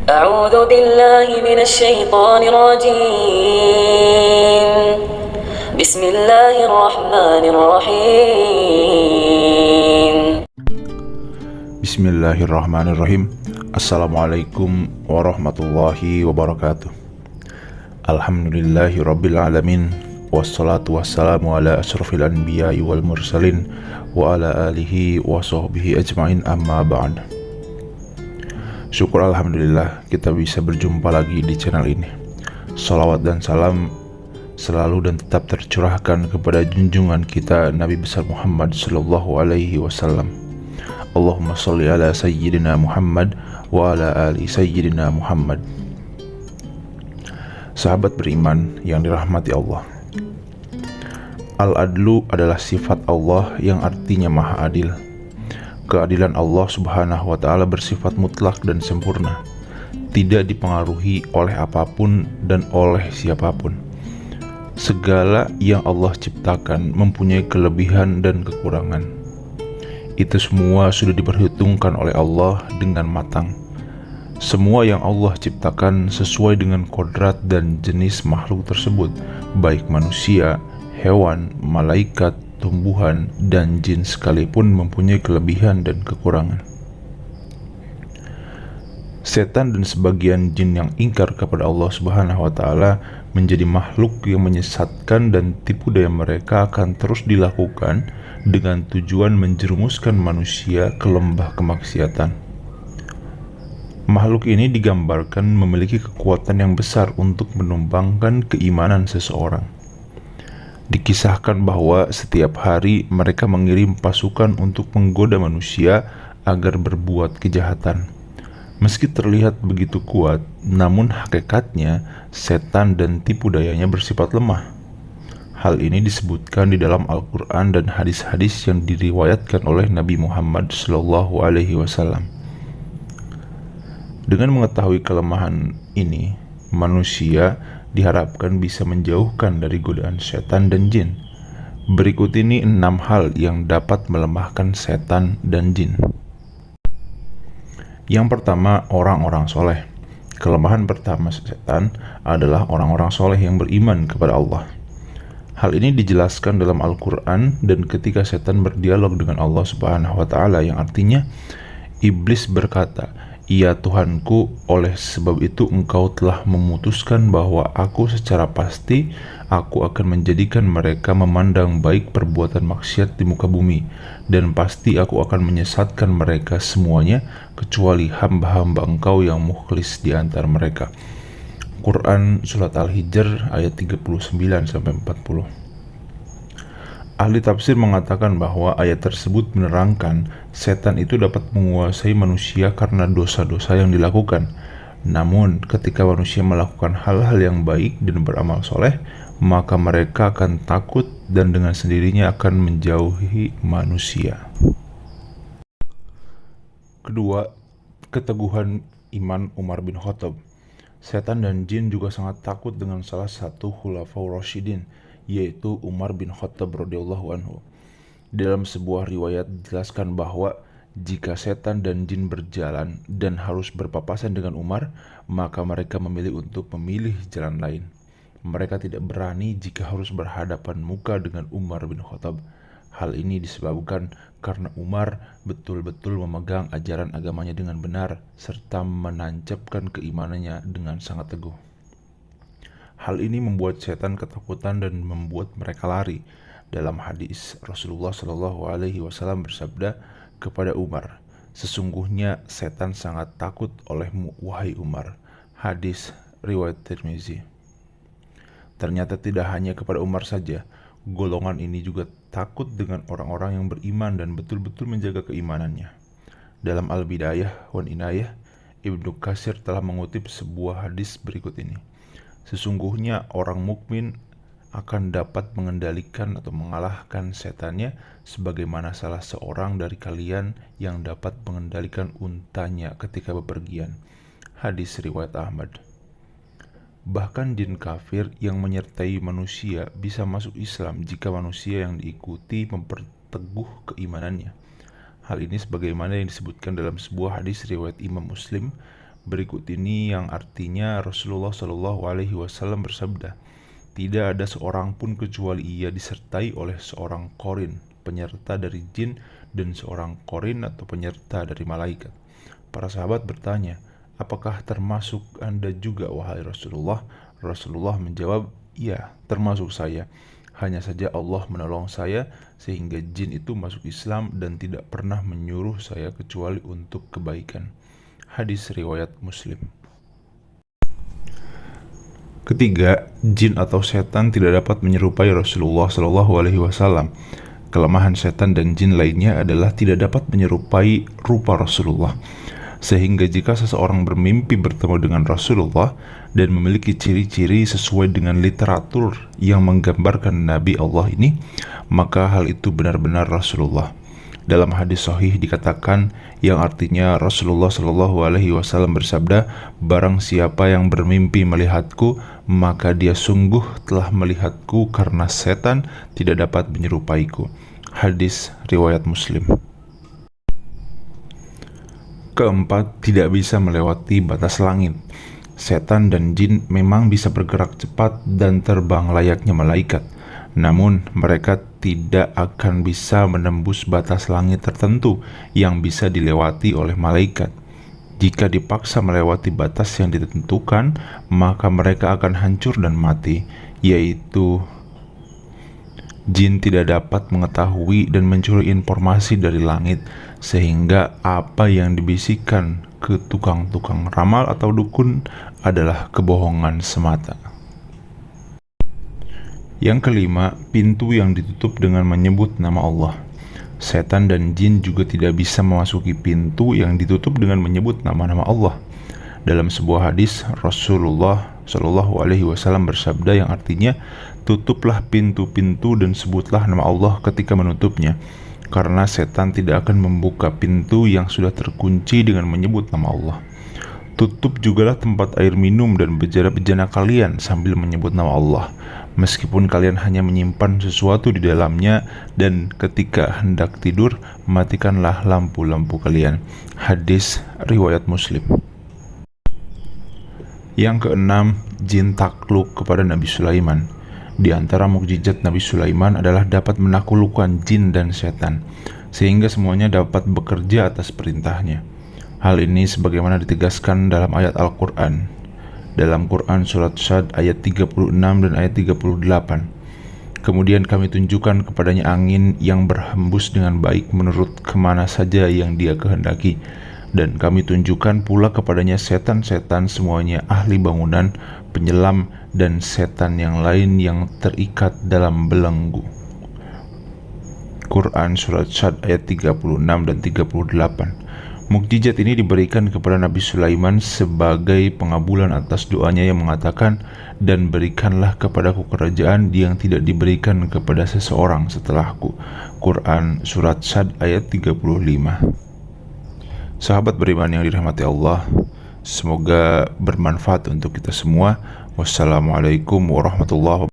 أعوذ بالله من الشيطان الرجيم بسم الله الرحمن الرحيم Bismillahirrahmanirrahim. Assalamualaikum warahmatullahi wabarakatuh. Alhamdulillahi rabbil alamin. Wassalatu wassalamu ala asrafil anbiya'i wal mursalin wa ala alihi wa sahbihi ajma'in, amma ba'd. Syukur alhamdulillah kita bisa berjumpa lagi di channel ini. Salawat dan salam selalu dan tetap tercurahkan kepada junjungan kita Nabi besar Muhammad sallallahu alaihi wasallam. Allahumma sholli ala sayyidina Muhammad wa ala ali sayyidina Muhammad. Sahabat beriman yang dirahmati Allah, Al-Adlu adalah sifat Allah yang artinya maha adil. Keadilan Allah subhanahu wa ta'ala bersifat mutlak dan sempurna, tidak dipengaruhi oleh apapun dan oleh siapapun. Segala yang Allah ciptakan mempunyai kelebihan dan kekurangan. Itu semua sudah diperhitungkan oleh Allah dengan matang. Semua yang Allah ciptakan sesuai dengan kodrat dan jenis makhluk tersebut, baik manusia, hewan, malaikat, tumbuhan, dan jin sekalipun mempunyai kelebihan dan kekurangan. Setan dan sebagian jin yang ingkar kepada Allah Subhanahu wa ta'ala menjadi makhluk yang menyesatkan, dan tipu daya mereka akan terus dilakukan dengan tujuan menjerumuskan manusia ke lembah kemaksiatan. Makhluk ini digambarkan memiliki kekuatan yang besar untuk menumbangkan keimanan seseorang. Dikisahkan bahwa setiap hari mereka mengirim pasukan untuk menggoda manusia agar berbuat kejahatan. Meski terlihat begitu kuat, namun hakikatnya setan dan tipu dayanya bersifat lemah. Hal ini disebutkan di dalam Al-Quran dan hadis-hadis yang diriwayatkan oleh Nabi Muhammad SAW. Dengan mengetahui kelemahan ini, manusia diharapkan bisa menjauhkan dari godaan setan dan jin. Berikut ini 6 hal yang dapat melemahkan setan dan jin. Yang pertama, orang-orang soleh. Kelemahan pertama setan adalah orang-orang soleh yang beriman kepada Allah. Hal ini dijelaskan dalam Al-Quran, dan ketika setan berdialog dengan Allah Subhanahu wa ta'ala, yang artinya iblis berkata, "Ya Tuhanku, oleh sebab itu engkau telah memutuskan bahwa aku secara pasti aku akan menjadikan mereka memandang baik perbuatan maksiat di muka bumi, dan pasti aku akan menyesatkan mereka semuanya kecuali hamba-hamba engkau yang mukhlis di antara mereka." Quran Surat Al-Hijr ayat 39-40. Ahli tafsir mengatakan bahwa ayat tersebut menerangkan setan itu dapat menguasai manusia karena dosa-dosa yang dilakukan. Namun ketika manusia melakukan hal-hal yang baik dan beramal soleh, maka mereka akan takut dan dengan sendirinya akan menjauhi manusia. Kedua, keteguhan iman Umar bin Khattab. Setan dan jin juga sangat takut dengan salah satu khulafaur rasyidin, yaitu Umar bin Khattab radhiyallahu anhu. Dalam sebuah riwayat dijelaskan bahwa jika setan dan jin berjalan dan harus berpapasan dengan Umar, maka mereka memilih untuk memilih jalan lain. Mereka tidak berani jika harus berhadapan muka dengan Umar bin Khattab. Hal ini disebabkan karena Umar betul-betul memegang ajaran agamanya dengan benar, serta menancapkan keimanannya dengan sangat teguh. Hal ini membuat setan ketakutan dan membuat mereka lari. Dalam hadis, Rasulullah SAW bersabda kepada Umar, "Sesungguhnya setan sangat takut olehmu, wahai Umar." Hadis riwayat Tirmizi. Ternyata tidak hanya kepada Umar saja, golongan ini juga takut dengan orang-orang yang beriman dan betul-betul menjaga keimanannya. Dalam Al-Bidayah wan Inayah, Ibnu Katsir telah mengutip sebuah hadis berikut ini. Sesungguhnya orang mukmin akan dapat mengendalikan atau mengalahkan setannya sebagaimana salah seorang dari kalian yang dapat mengendalikan untanya ketika bepergian. Hadis riwayat Ahmad. Bahkan jin kafir yang menyertai manusia bisa masuk Islam jika manusia yang diikuti memperteguh keimanannya. Hal ini sebagaimana yang disebutkan dalam sebuah hadis riwayat Imam Muslim, Berikut ini yang artinya Rasulullah Shallallahu Alaihi Wasallam bersabda, tidak ada seorang pun kecuali ia disertai oleh seorang korin, penyerta dari jin, dan seorang korin atau penyerta dari malaikat. Para sahabat bertanya, apakah termasuk Anda juga wahai Rasulullah? Rasulullah menjawab, iya, termasuk saya. Hanya saja Allah menolong saya sehingga jin itu masuk Islam dan tidak pernah menyuruh saya kecuali untuk kebaikan. Hadis riwayat Muslim. Ketiga, jin atau setan tidak dapat menyerupai Rasulullah Shallallahu Alaihi Wasallam. Kelemahan setan dan jin lainnya adalah tidak dapat menyerupai rupa Rasulullah. Sehingga jika seseorang bermimpi bertemu dengan Rasulullah dan memiliki ciri-ciri sesuai dengan literatur yang menggambarkan Nabi Allah ini, maka hal itu benar-benar Rasulullah. Dalam hadis sahih dikatakan yang artinya Rasulullah Shallallahu Alaihi Wasallam bersabda, barang siapa yang bermimpi melihatku, maka dia sungguh telah melihatku karena setan tidak dapat menyerupaiku. Hadis riwayat Muslim. Keempat, tidak bisa melewati batas langit. Setan dan jin memang bisa bergerak cepat dan terbang layaknya malaikat. Namun, mereka tidak akan bisa menembus batas langit tertentu yang bisa dilewati oleh malaikat. Jika dipaksa melewati batas yang ditentukan, maka mereka akan hancur dan mati, yaitu jin tidak dapat mengetahui dan mencuri informasi dari langit, sehingga apa yang dibisikkan ke tukang-tukang ramal atau dukun adalah kebohongan semata. Yang kelima, pintu yang ditutup dengan menyebut nama Allah. Setan dan jin juga tidak bisa memasuki pintu yang ditutup dengan menyebut nama-nama Allah. Dalam sebuah hadis, Rasulullah Shallallahu Alaihi Wasallam bersabda yang artinya, tutuplah pintu-pintu dan sebutlah nama Allah ketika menutupnya, karena setan tidak akan membuka pintu yang sudah terkunci dengan menyebut nama Allah. Tutup jugalah tempat air minum dan bejana-bejana kalian sambil menyebut nama Allah, meskipun kalian hanya menyimpan sesuatu di dalamnya, dan ketika hendak tidur, matikanlah lampu-lampu kalian. Hadis riwayat Muslim. Yang keenam, jin takluk kepada Nabi Sulaiman. Di antara mukjizat Nabi Sulaiman adalah dapat menaklukkan jin dan setan, sehingga semuanya dapat bekerja atas perintahnya. Hal ini sebagaimana ditegaskan dalam ayat Al-Quran. Dalam Quran Surat Sad ayat 36 dan ayat 38. Kemudian kami tunjukkan kepadanya angin yang berhembus dengan baik menurut kemana saja yang dia kehendaki. Dan kami tunjukkan pula kepadanya setan-setan semuanya ahli bangunan, penyelam, dan setan yang lain yang terikat dalam belenggu. Quran Surat Sad ayat 36 dan 38. Mukjizat ini diberikan kepada Nabi Sulaiman sebagai pengabulan atas doanya yang mengatakan, dan berikanlah kepadaku kerajaan yang tidak diberikan kepada seseorang setelahku. Quran Surat Sad ayat 35. Sahabat beriman yang dirahmati Allah, semoga bermanfaat untuk kita semua. Wassalamualaikum warahmatullahi wabarakatuh.